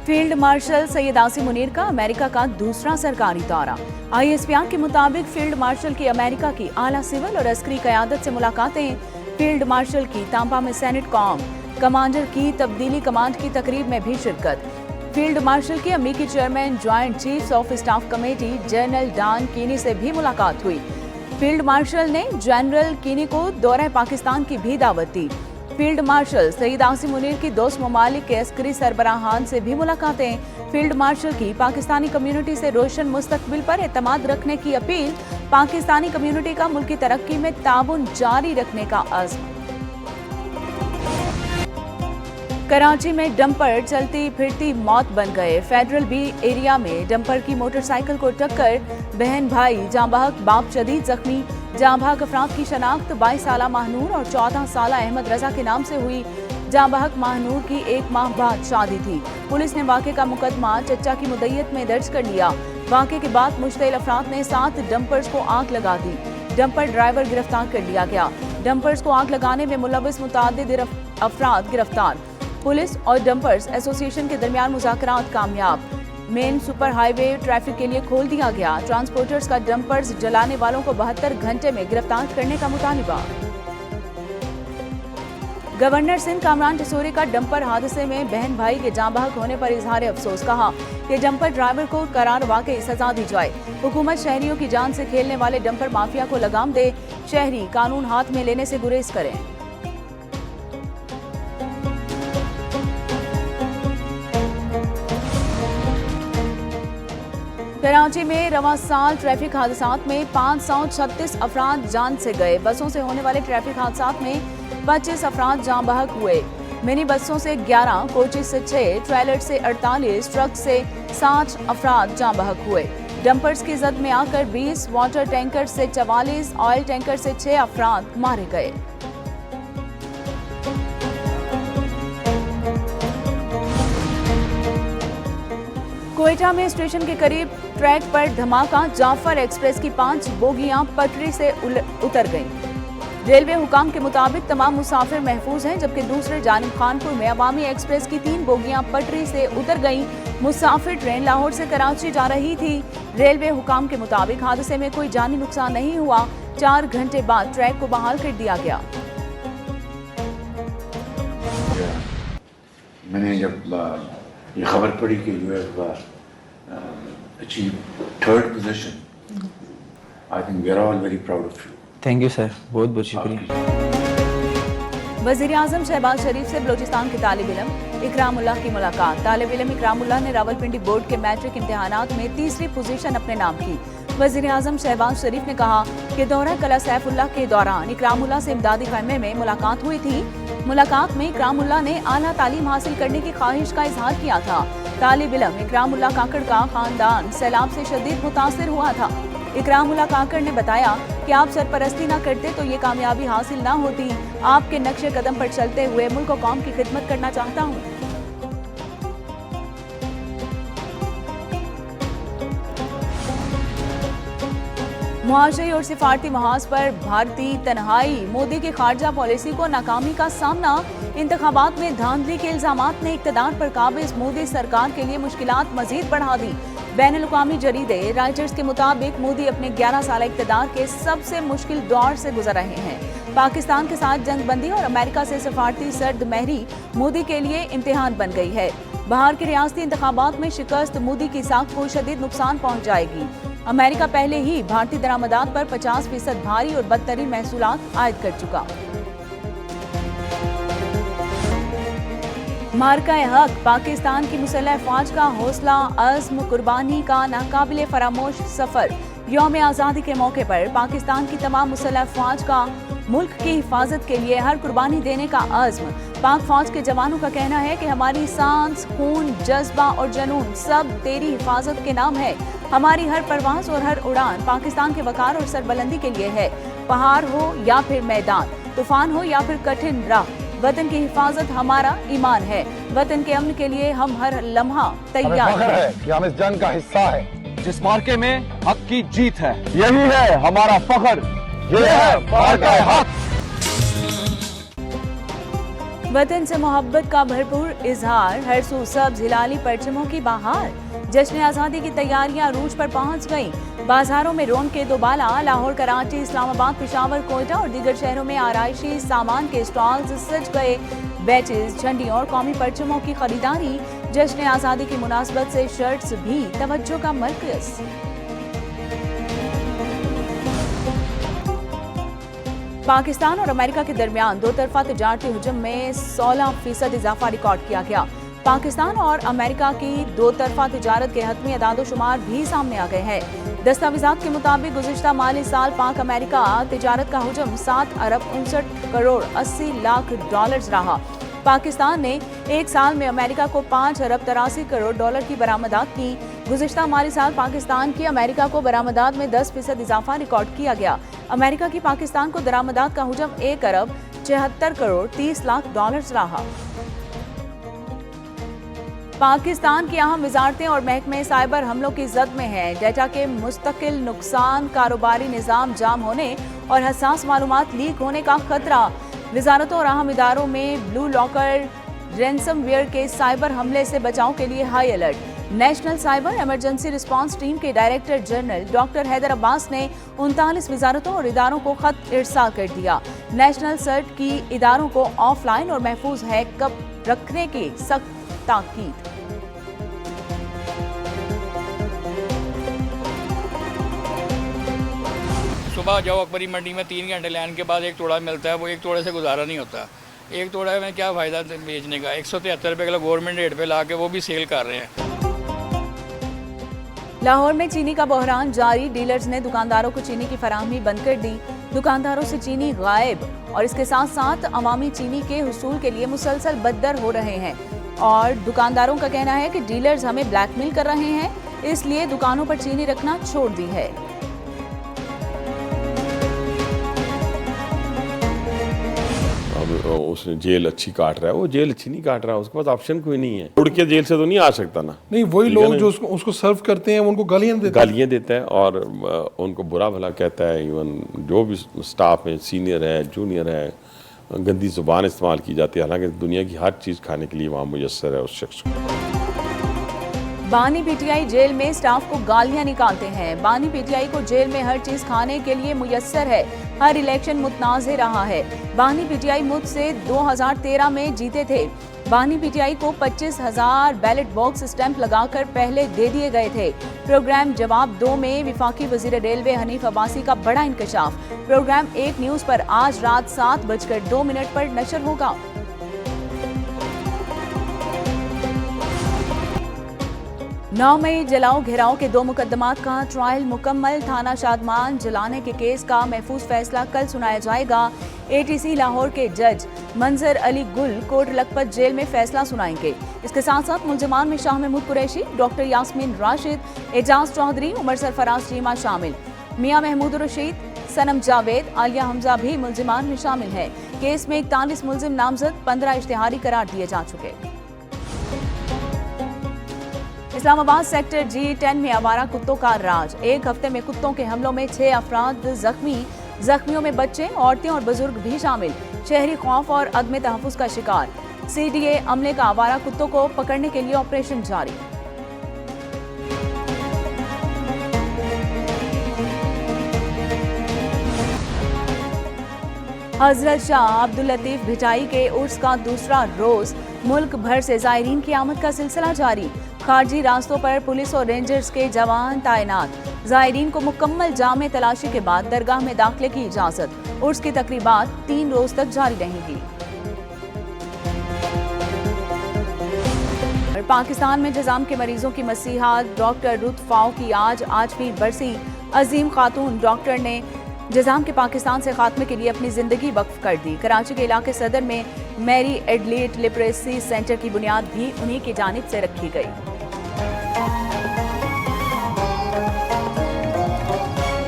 Field marshal Syed Asim Munir का America का दूसरा सरकारी दौरा। ISPR के मुताबिक फील्ड मार्शल की अमेरिका की आला सिविल और अस्करी क़यादत से मुलाकातें। फील्ड मार्शल की तांपा में सेनेट कॉम कमांडर की तब्दीली कमांड की तकरीब में भी शिरकत। फील्ड मार्शल की अमेरिकी chairman joint chiefs of staff committee general Dan Caine से भी मुलाकात हुई। फील्ड मार्शल ने जनरल कीनी को दौरे पाकिस्तान की भी दावत दी। फील्ड मार्शल सईद आसिम मुनीर की दोस्त ममालिक के अस्करी सरबराहान से भी मुलाकातें। फील्ड मार्शल की पाकिस्तानी कम्युनिटी से रोशन मुस्तकबिल पर एतमाद रखने की अपील। पाकिस्तानी कम्युनिटी का मुल्की तरक्की में ताउन जारी रखने का अज़्म। कराची में डंपर चलती फिरती मौत बन गए। फेडरल बी एरिया में डंपर की मोटरसाइकिल को टक्कर, बहन भाई जाँ बहक, बाप शदीद जख्मी। जाँ बहक अफराद की शनाख्त 22 साला महानूर और 14 साला अहमद रजा के नाम से हुई। जाँ बहक महानूर की 1 माह बाद शादी थी। पुलिस ने वाक़े का मुकदमा चच्चा की मुद्दत में दर्ज कर लिया। वाक़े के बाद मुश्तइल अफराद ने 7 डंपर्स को आग लगा दी। डंपर ड्राइवर गिरफ्तार कर लिया गया। डंपर्स को आग लगाने में मुलव्विस मुतअद्दिद अफराद गिरफ्तार। पुलिस और डंपर्स एसोसिएशन के दरमियान मुज़ाकरात कामयाब। मेन सुपर हाईवे ट्रैफिक के लिए खोल दिया गया। ट्रांसपोर्टर्स का डंपर्स जलाने वालों को 72 घंटे में गिरफ्तार करने का मुतालिबा। गवर्नर सिंध कामरान टसूरी का डंपर हादसे में बहन भाई के जाँ बहक होने पर इजहार अफसोस। कहा कि डंपर ड्राइवर को करार वाकई सजा दी जाए। हुकूमत शहरियों की जान से खेलने वाले डंपर माफिया को लगाम दे। शहरी कानून हाथ में लेने से गुरेज करें। कराची में रवां साल ट्रैफिक हादसात में 536 अफराद जान से गए। बसों से होने वाले ट्रैफिक हादसात में 25 अफराद जाँ बहक हुए। मिनी बसों से 11, कोचेस से 6, ट्रेलर से 48, ट्रक से 60 अफराद जाँ बहक हुए। डंपर्स की जद में आकर 20, वाटर टैंकर से 44, ऑयल टैंकर से 6 अफराद मारे गए। कोयटा में स्टेशन के करीब ट्रैक पर धमाका। जाफर एक्सप्रेस की 5 बोगियां पटरी से उतर गईं। रेलवे हुकाम के मुताबिक तमाम मुसाफिर महफूज हैं, जबकि दूसरे जानिब खानपुर में अवामी एक्सप्रेस की 3 बोगियां पटरी से उतर गईं। मुसाफिर ट्रेन लाहौर से कराची जा रही थी। रेलवे हुकाम के मुताबिक हादसे में कोई जानी नुकसान नहीं हुआ। 4 घंटे बाद ट्रैक को बहाल कर दिया गया। मैंने जब ये खबर पड़ी कि you have achieve 3rd position, I think we are all very proud of you. Thank you sir, बहुत बहुत शुक्रिया। वज़ीर आज़म शहबाज शरीफ से बलोचिस्तान के तालिब इल्म इकरामुल्लाह की मुलाकात। तालिब इल्म इकरामुल्लाह ने रावलपिंडी बोर्ड के मैट्रिक इम्तिहानात में 3री पोजीशन अपने नाम की। वज़ीर आज़म शहबाज शरीफ ने कहा कि दौरा कला सैफुल्लाह के दौरान इकरामुल्लाह से इमदादी खैमे में मुलाकात हुई थी। मुलाकात में इकरामुल्लाह ने आला तालीम हासिल करने की ख्वाहिश का इजहार किया था। तालिब इल्म इकरामुल्लाह काकड़ का खानदान सैलाब से शदीद मुतासिर हुआ था। इकरामुल्लाह काकड़ ने बताया कि आप सरपरस्ती न करते तो ये कामयाबी हासिल ना होती। आपके नक्शे कदम पर चलते हुए मुल्क और कौम की खिदमत करना चाहता हूँ। मुआशरी और सिफारती महाज पर भारतीय तन्हाई। मोदी की खारजा पॉलिसी को नाकामी का सामना। इंतखाबात में धांधली के इल्जामात ने इक़्तिदार पर काबिज मोदी सरकार के लिए मुश्किलात मजीद बढ़ा दी। बैनुल-अक़वामी जरीदे राइटर्स के मुताबिक मोदी अपने 11 साल इक़्तिदार के सबसे मुश्किल दौर से गुजर रहे हैं। पाकिस्तान के साथ जंगबंदी और अमेरिका से सफारती सर्द महरी मोदी के लिए इम्तिहान बन गई है। बाहर के रियासती इंतखाबात में शिकस्त मोदी की साख को शदीद नुकसान पहुँच जाएगी। अमेरिका पहले ही भारतीय दरामदात पर 50% भारी और बदतरीन महसूलात आयद कर चुका। मार्का हक पाकिस्तान की मुसल्लह फौज का हौसला अज़्म कुर्बानी का नाकाबिले फरामोश सफर। यौम आज़ादी के मौके पर पाकिस्तान की तमाम मुसल्लह फौज का मुल्क की हिफाजत के लिए हर कुर्बानी देने का अज़्म। पाक फौज के जवानों का कहना है कि हमारी सांस, खून, जज्बा और जुनून सब तेरी हिफाजत के नाम है। हमारी हर परवाज और हर उड़ान पाकिस्तान के वकार और सरबलंदी के लिए है। पहाड़ हो या फिर मैदान, तूफान हो या फिर कठिन राह, वतन की हिफाजत हमारा ईमान है। वतन के अमन के लिए हम हर लम्हा तैयार हैं। कि हम इस जंग का हिस्सा है, जिस मार्के में हक की जीत है। यही है हमारा फख्र, ये है मार्का हक। वतन से मोहब्बत का भरपूर इजहार, हर सू सब्ज हिलाली परचमों की बहार। जश्न आज़ादी की तैयारियां रूज पर पहुंच गईं। बाजारों में रौनक दोबाला। लाहौर, कराची, इस्लामाबाद, पेशावर, कोयटा और दीगर शहरों में आराइशी सामान के स्टॉल्स सज गए। बैचेस, झंडी और कौमी परचमों की खरीदारी। जश्न आज़ादी की मुनासबत से शर्ट्स भी तवज्जो का मरकज। पाकिस्तान और अमेरिका के दरमियान दो तरफा तिजारती हुजूम में 16% इजाफा रिकॉर्ड किया गया। पाकिस्तान और अमेरिका की दो तरफा तिजारत के हतमी अदाद-ओ-शुमार भी सामने आ गए हैं। दस्तावेजात के मुताबिक गुज़िश्ता माली साल पाक अमेरिका तिजारत का हुजूम 7 अरब 59 करोड़ 80 लाख डॉलर रहा। पाकिस्तान ने एक साल में अमेरिका को 5 अरब 83 करोड़ डॉलर की बरामदात की। गुज़िश्ता माली साल पाकिस्तान की अमेरिका को बरामदात में 10% इजाफा रिकॉर्ड किया गया। अमेरिका की पाकिस्तान को दरामदात का हुजूम 1 अरब 76 करोड़ 30 लाख डॉलर रहा। पाकिस्तान की अहम वजारतें और महकमे साइबर हमलों की जद में हैं। डेटा के मुस्तकिल नुकसान, कारोबारी निज़ाम जाम होने और हसास मालूमात लीक होने का खतरा। वजारतों और अहम इदारों में ब्लू लॉकर रैंसमवेयर के साइबर हमले से बचाव के लिए high alert. National cyber emergency response team के director general doctor Haider Abbas ने 39 वजारतों और इदारों को खत इरसाल कर दिया। नेशनल सर्ट की इदारों को ऑफलाइन और महफूज हैकअप रखने की सख्त ताकीद। सुबह जाओ अकबरी मंडी में 3 घंटे लाइन के बाद एक तोड़ा मिलता है, वो एक तोड़े से गुजारा नहीं होता। एक तोड़ा में क्या फ़ायदा बेचने का। 173 रुपये किलो गवर्नमेंट रेट पे ला के वो भी सेल कर रहे हैं। लाहौर में चीनी का बहरान जारी। डीलर्स ने दुकानदारों को चीनी की फराहमी बंद कर दी। दुकानदारों से चीनी गायब और इसके साथ साथ अवामी चीनी के हुसूल के लिए मुसलसल बदतर हो रहे हैं। और दुकानदारों का कहना है कि डीलर्स हमें ब्लैकमेल कर रहे हैं, इसलिए दुकानों पर चीनी रखना छोड़ दी है। उसने जेल अच्छी काट रहा है, वो जेल अच्छी नहीं काट रहा है, उसके पास ऑप्शन कोई नहीं है। उड़ के जेल से तो नहीं आ सकता ना। नहीं, वही लोग जो उसको सर्व करते हैं उनको गालियां देता है और उनको बुरा भला कहता है। इवन जो भी स्टाफ है, सीनियर है, जूनियर है, गंदी जुबान इस्तेमाल की जाती है। हालांकि दुनिया की हर चीज़ खाने के लिए वहाँ मुयस्सर है उस शख्स को। बानी पीटीआई जेल में स्टाफ को गालियां निकालते हैं। बानी पीटीआई को जेल में हर चीज खाने के लिए मुयस्सर है। हर इलेक्शन मुतनाज़े रहा है। बानी पीटीआई मुझसे 2013 में जीते थे। बानी पीटीआई को 25,000 बैलेट बॉक्स स्टैंप लगाकर पहले दे दिए गए थे। प्रोग्राम जवाब 2 में विफाकी वजीर रेलवे हनीफ अब्बासी का बड़ा इंकशाफ। प्रोग्राम 1 न्यूज पर आज रात 7:02 पर नशर होगा। 9 मई जलाओ घेराव के 2 मुकदमात का ट्रायल मुकम्मल। थाना शादमान जलाने के केस का महफूज फैसला कल सुनाया जाएगा। एटीसी लाहौर के जज मंजर अली गुल कोट लखपत जेल में फैसला सुनाएंगे। इसके साथ साथ मुलजमान में शाह महमूद कुरैशी, डॉक्टर यास्मीन राशिद, एजाज चौधरी, उमर सरफराज चीमा शामिल। मियां महमूद रशीद, सनम जावेद, आलिया हमजा भी मुलजमान में शामिल है। केस में 41 मुलजिम नामजद, 15 इश्तिहारी करार दिए जा चुके। इस्लामाबाद सेक्टर G10 में आवारा कुत्तों का राज। एक हफ्ते में कुत्तों के हमलों में 6 अफराद जख्मी। जख्मियों में बच्चे, औरतें और बुजुर्ग भी शामिल। शहरी खौफ और अदम तहफ़्फ़ुज़ का शिकार। CDA अमले का आवारा कुत्तों को पकड़ने के लिए ऑपरेशन जारी। हजरत शाह अब्दुल लतीफ भिटाई के उर्स का दूसरा रोज। मुल्क भर से ज़ायरीन की आमद का सिलसिला जारी। खारजी रास्तों पर पुलिस और रेंजर्स के जवान तैनात। ज़ायरीन को मुकम्मल जामे तलाशी के बाद दरगाह में दाखिले की इजाज़त। उर्स की तकरीबात 3 रोज तक जारी रहेंगी। पाकिस्तान में जज़ाम के मरीजों की मसीहा डॉक्टर रुत फाओ की आज 8वीं बरसी। अजीम खातून डॉक्टर ने जज़ाम के पाकिस्तान से खात्मे के लिए अपनी ज़िंदगी वक्फ कर दी। कराची के इलाके सदर में मैरी एडलीट लिपरेसी सेंटर की बुनियाद भी उन्हीं की जानिब से रखी गई।